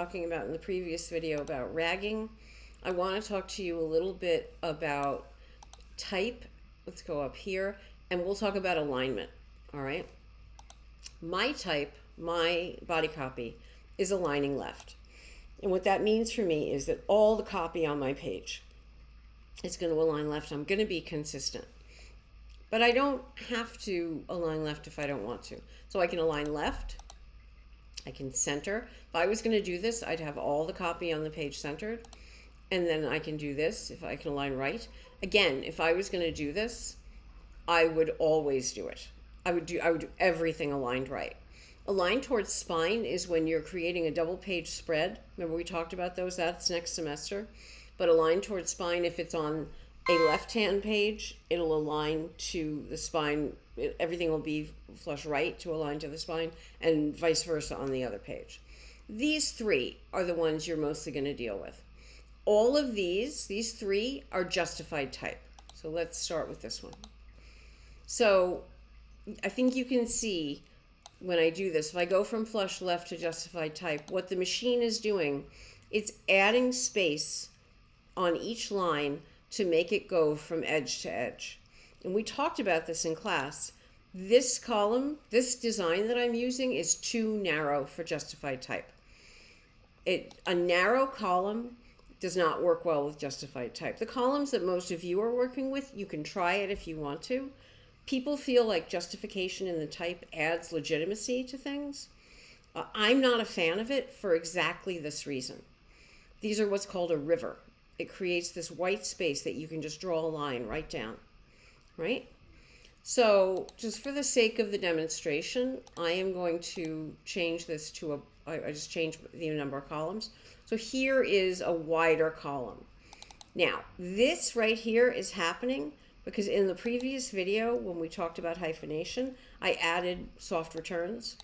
talking about in the previous video about ragging, I want to talk to you a little bit about type. Let's go up here and we'll talk about alignment. All right. My type, my body copy, is aligning left. And what that means for me is that all the copy on my page is going to align left. I'm going to be consistent. But I don't have to align left if I don't want to. So I can align left. I can center. If I was going to do this, I'd have all the copy on the page centered. And then I can do this if I can align right. Again, if I was going to do this, I would always do it. I would do everything aligned right. Aligned towards spine is when you're creating a double page spread. Remember we talked about those? That's next semester. But aligned towards spine, if it's on a left-hand page, it'll align to the spine. Everything will be flush right to align to the spine, and vice versa on the other page. These three are the ones you're mostly going to deal with. All of these three are justified type. So let's start with this one. So I think you can see when I do this, if I go from flush left to justified type, what the machine is doing, it's adding space on each line to make it go from edge to edge. And we talked about this in class. This column, this design that I'm using is too narrow for justified type. A narrow column does not work well with justified type. The columns that most of you are working with, you can try it if you want to. People feel like justification in the type adds legitimacy to things. I'm not a fan of it for exactly this reason. These are what's called a river. It creates this white space that you can just draw a line right down, right? So just for the sake of the demonstration, I am going to change this to I just changed the number of columns. So here is a wider column. Now, this right here is happening because in the previous video, when we talked about hyphenation, I added soft returns.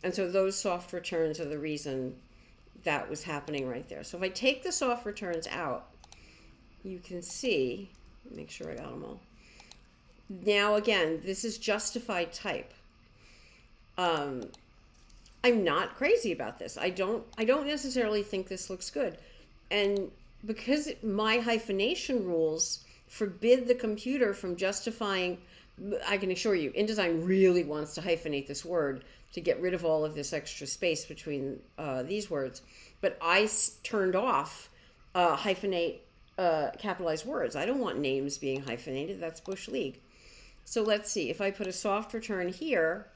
And so those soft returns are the reason that was happening right there. So if I take the soft returns out, you can see, make sure I got them all. Now again, this is justified type. I'm not crazy about this. I don't necessarily think this looks good. And because my hyphenation rules forbid the computer from justifying, I can assure you, InDesign really wants to hyphenate this word to get rid of all of this extra space between these words. But I turned off hyphenate capitalized words. I don't want names being hyphenated. That's Bush League. So let's see. If I put a soft return here,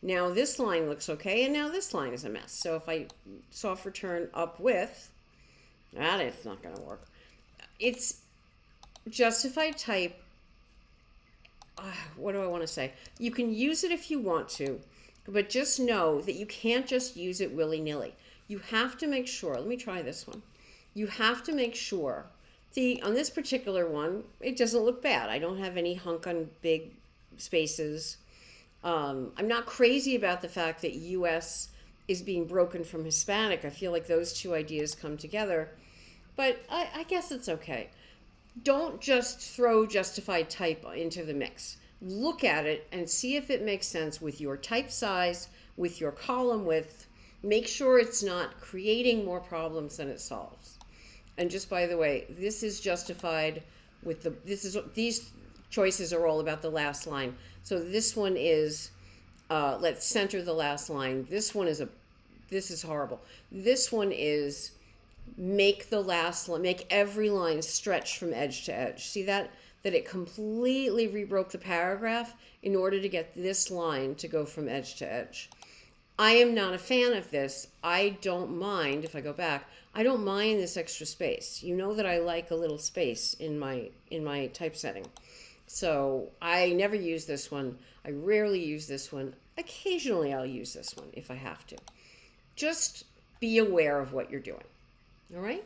now this line looks okay, and now this line is a mess. So if I soft return up with, that it's not going to work. It's justified type. What do I want to say? You can use it if you want to, but just know that you can't just use it willy-nilly. You have to make sure. Let me try this one. You have to make sure. See, on this particular one, it doesn't look bad. I don't have any hunk on big spaces. I'm not crazy about the fact that US is being broken from Hispanic. I feel like those two ideas come together, but I guess it's okay. Don't just throw justified type into the mix. Look at it and see if it makes sense with your type size, with your column width. Make sure it's not creating more problems than it solves. And just by the way, this is justified with these choices are all about the last line. So this one is, let's center the last line. This one is this is horrible. This one is make the last line, make every line stretch from edge to edge. See that it completely rebroke the paragraph in order to get this line to go from edge to edge. I am not a fan of this. I don't mind, if I go back, I don't mind this extra space. You know that I like a little space in my typesetting. So I never use this one. I rarely use this one. Occasionally I'll use this one if I have to. Just be aware of what you're doing. All right?